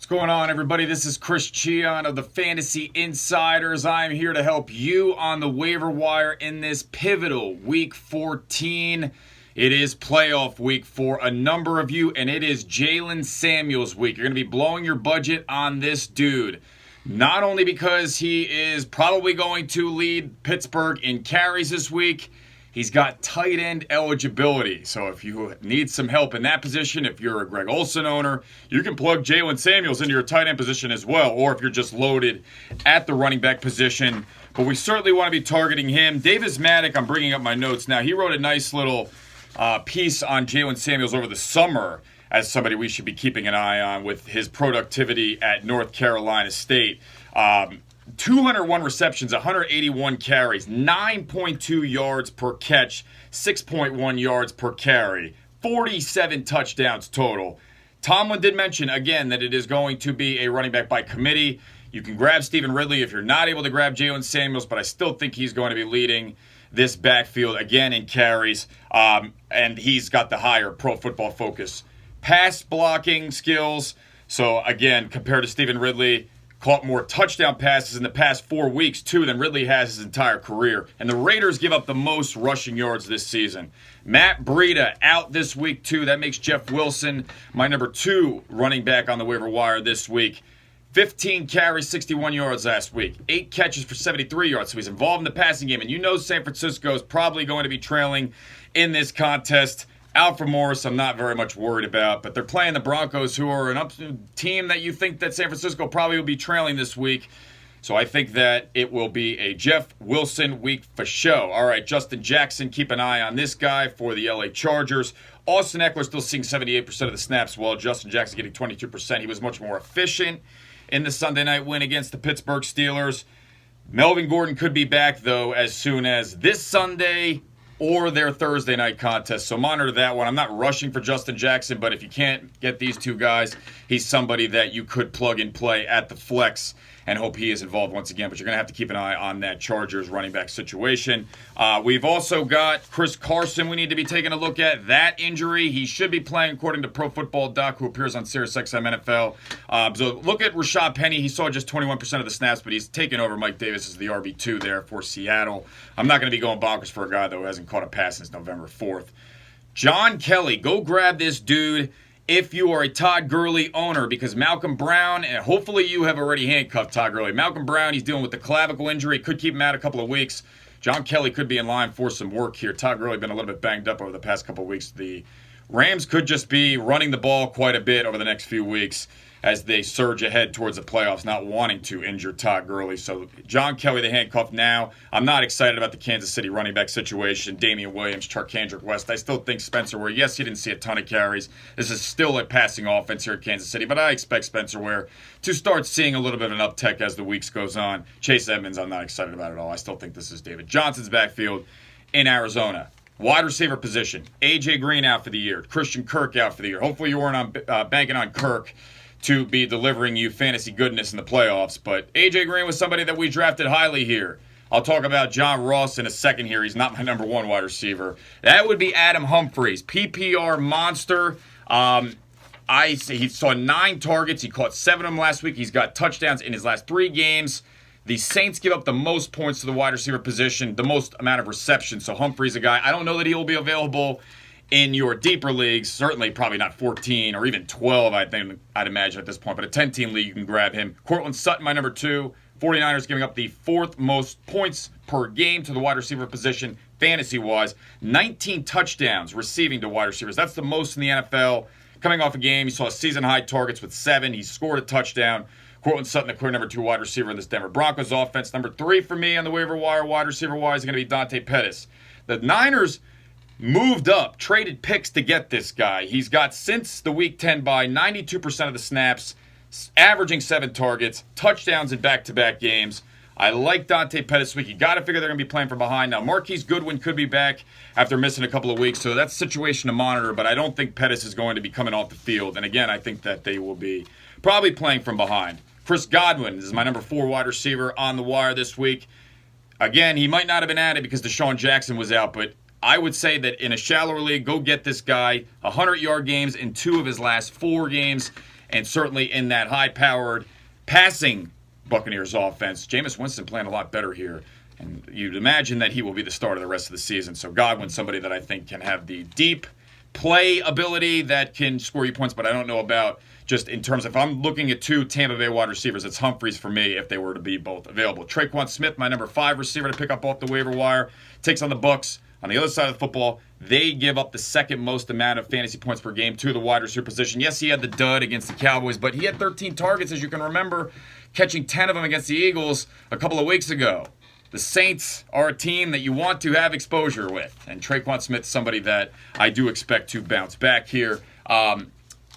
What's going on, everybody? This is Chris Cichon of the Fantasy Insiders. I'm here to help you on the waiver wire in this pivotal Week 14. It is playoff week for a number of you, and it is Jaylen Samuels week. You're going to be blowing your budget on this dude. Not only because he is probably going to lead Pittsburgh in carries this week, he's got tight end eligibility. So if you need some help in that position, if you're a Greg Olsen owner, you can plug Jaylen Samuels into your tight end position as well. Or if you're just loaded at the running back position. But we certainly want to be targeting him. Davis Maddock, I'm bringing up my notes now. He wrote a nice little piece on Jaylen Samuels over the summer as somebody we should be keeping an eye on with his productivity at North Carolina State. 201 receptions, 181 carries, 9.2 yards per catch, 6.1 yards per carry, 47 touchdowns total. Tomlin did mention, again, that it is going to be a running back by committee. You can grab Stephen Ridley if you're not able to grab Jaylen Samuels, but I still think he's going to be leading this backfield, again, in carries, and he's got the higher Pro Football Focus pass blocking skills. So, again, compared to Stephen Ridley, caught more touchdown passes in the past 4 weeks, too, than Ridley has his entire career. And the Raiders give up the most rushing yards this season. Matt Breida out this week, too. That makes Jeff Wilson my number 2 running back on the waiver wire this week. 15 carries, 61 yards last week. 8 catches for 73 yards. So he's involved in the passing game. And you know San Francisco is probably going to be trailing in this contest. Alfred Morris, I'm not very much worried about, but they're playing the Broncos, who are an team that you think that San Francisco probably will be trailing this week. So I think that it will be a Jeff Wilson week for show. All right, Justin Jackson, keep an eye on this guy for the LA Chargers. Austin Eckler still seeing 78% of the snaps, while Justin Jackson getting 22%. He was much more efficient in the Sunday night win against the Pittsburgh Steelers. Melvin Gordon could be back, though, as soon as this Sunday or their Thursday night contest. So monitor that one. I'm not rushing for Justin Jackson, but if you can't get these two guys, he's somebody that you could plug and play at the flex and hope he is involved once again. But you're going to have to keep an eye on that Chargers running back situation. We've also got Chris Carson we need to be taking a look at. That injury, he should be playing according to Pro Football Doc, who appears on SiriusXM NFL. So look at Rashad Penny. He saw just 21% of the snaps, but he's taken over Mike Davis as the RB2 there for Seattle. I'm not going to be going bonkers for a guy, though, who hasn't caught a pass since November 4th. John Kelly, go grab this dude if you are a Todd Gurley owner, because Malcolm Brown, and hopefully you have already handcuffed Todd Gurley. Malcolm Brown, he's dealing with the clavicle injury. Could keep him out a couple of weeks. John Kelly could be in line for some work here. Todd Gurley been a little bit banged up over the past couple of weeks. The Rams could just be running the ball quite a bit over the next few weeks as they surge ahead towards the playoffs, not wanting to injure Todd Gurley. So John Kelly, the handcuff now. I'm not excited about the Kansas City running back situation. Damian Williams, Charkandrick West. I still think Spencer Ware, yes, he didn't see a ton of carries. This is still a passing offense here at Kansas City, but I expect Spencer Ware to start seeing a little bit of an uptick as the weeks goes on. Chase Edmonds, I'm not excited about at all. I still think this is David Johnson's backfield in Arizona. Wide receiver position. A.J. Green out for the year. Christian Kirk out for the year. Hopefully you weren't banking on Kirk to be delivering you fantasy goodness in the playoffs. But A.J. Green was somebody that we drafted highly here. I'll talk about John Ross in a second here. He's not my number 1 wide receiver. That would be Adam Humphries, PPR monster. He saw 9 targets. He caught 7 of them last week. He's got touchdowns in his last 3 games. The Saints give up the most points to the wide receiver position, the most amount of receptions. So Humphries, a guy, I don't know that he will be available in your deeper leagues, certainly probably not 14 or even 12, I'd imagine at this point. But a 10-team league, you can grab him. Cortland Sutton, my number 2. 49ers giving up the 4th most points per game to the wide receiver position, fantasy-wise. 19 touchdowns receiving to wide receivers. That's the most in the NFL. Coming off a game, he saw season-high targets with 7. He scored a touchdown. Cortland Sutton, the clear number 2 wide receiver in this Denver Broncos offense. Number 3 for me on the waiver wire, wide receiver-wise, is going to be Dante Pettis. The Niners moved up, traded picks to get this guy. He's got, since the Week 10 bye, 92% of the snaps, averaging 7 targets, touchdowns in back-to-back games. I like Dante Pettis this week. You got to figure they're going to be playing from behind. Now, Marquise Goodwin could be back after missing a couple of weeks, so that's a situation to monitor, but I don't think Pettis is going to be coming off the field. And again, I think that they will be probably playing from behind. Chris Godwin is my number 4 wide receiver on the wire this week. Again, he might not have been at it because Deshaun Jackson was out, but I would say that in a shallower league, go get this guy. 100-yard games in 2 of his last 4 games. and certainly in that high-powered passing Buccaneers offense. Jameis Winston playing a lot better here, and you'd imagine that he will be the starter the rest of the season. So Godwin's somebody that I think can have the deep play ability that can score you points, but I don't know about just in terms of, if I'm looking at two Tampa Bay wide receivers, it's Humphreys for me if they were to be both available. Tre'Quan Smith, my number 5 receiver to pick up off the waiver wire, takes on the Bucs. On the other side of the football, they give up the second most amount of fantasy points per game to the wide receiver position. Yes, he had the dud against the Cowboys, but he had 13 targets, as you can remember, catching 10 of them against the Eagles a couple of weeks ago. The Saints are a team that you want to have exposure with, and Tre'Quan Smith's somebody that I do expect to bounce back here.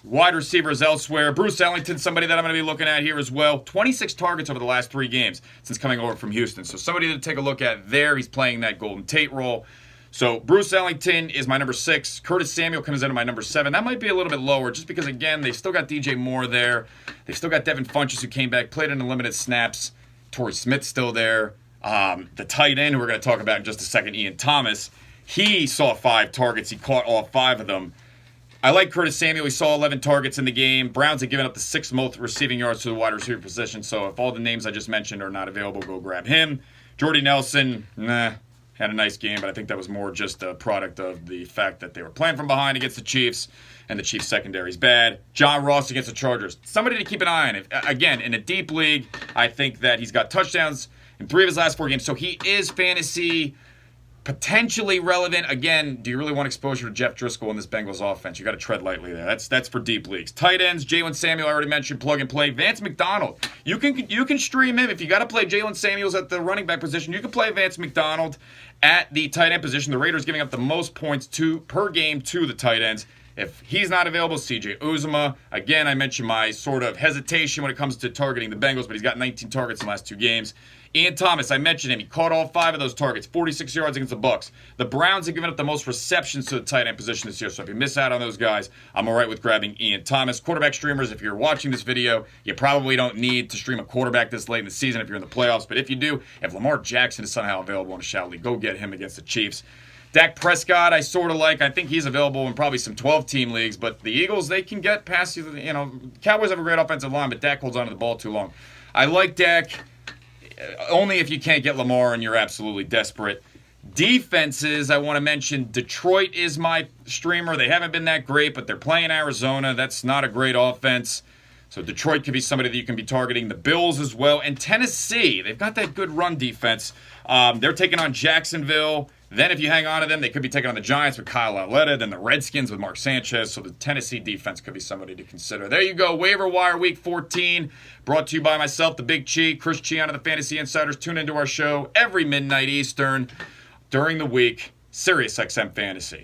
Wide receivers elsewhere. Bruce Ellington, somebody that I'm going to be looking at here as well. 26 targets over the last 3 games since coming over from Houston. So somebody to take a look at there. He's playing that Golden Tate role. So Bruce Ellington is my number 6. Curtis Samuel comes in at my number 7. That might be a little bit lower just because, again, they've still got DJ Moore there. They've still got Devin Funchess who came back, played in the limited snaps. Torrey Smith's still there. The tight end, who we're going to talk about in just a second, Ian Thomas, he saw 5 targets. He caught all 5 of them. I like Curtis Samuel. He saw 11 targets in the game. Browns have given up the 6th most receiving yards to the wide receiver position, so if all the names I just mentioned are not available, go grab him. Jordy Nelson, had a nice game, but I think that was more just a product of the fact that they were playing from behind against the Chiefs, and the Chiefs secondary is bad. John Ross against the Chargers. Somebody to keep an eye on. Again, in a deep league, I think that he's got touchdowns in 3 of his last 4 games, so he is fantasy potentially relevant. Again, do you really want exposure to Jeff Driscoll in this Bengals offense? You got to tread lightly there. That's for deep leagues. Tight ends, Jalen Samuel, I already mentioned, plug and play. Vance McDonald, you can stream him. If you got to play Jalen Samuels at the running back position, you can play Vance McDonald at the tight end position. The Raiders giving up the most points per game to the tight ends. If he's not available, CJ Uzomah. Again, I mentioned my sort of hesitation when it comes to targeting the Bengals, but he's got 19 targets in the last 2 games. Ian Thomas, I mentioned him. He caught all 5 of those targets, 46 yards against the Bucs. The Browns have given up the most receptions to the tight end position this year, so if you miss out on those guys, I'm all right with grabbing Ian Thomas. Quarterback streamers, if you're watching this video, you probably don't need to stream a quarterback this late in the season if you're in the playoffs, but if you do, if Lamar Jackson is somehow available in a shallow league, go get him against the Chiefs. Dak Prescott, I sort of like. I think he's available in probably some 12-team leagues, but the Eagles, they can get past you. Cowboys have a great offensive line, but Dak holds onto the ball too long. I like Dak only if you can't get Lamar and you're absolutely desperate. Defenses, I want to mention, Detroit is my streamer. They haven't been that great, but they're playing Arizona. That's not a great offense. So Detroit could be somebody that you can be targeting. The Bills as well. And Tennessee, they've got that good run defense. They're taking on Jacksonville. Then if you hang on to them, they could be taking on the Giants with Kyle Lauletta, then the Redskins with Mark Sanchez. So the Tennessee defense could be somebody to consider. There you go. Waiver Wire Week 14, brought to you by myself, the Big Chi, Chris Cichon of the Fantasy Insiders. Tune into our show every midnight Eastern during the week, SiriusXM Fantasy.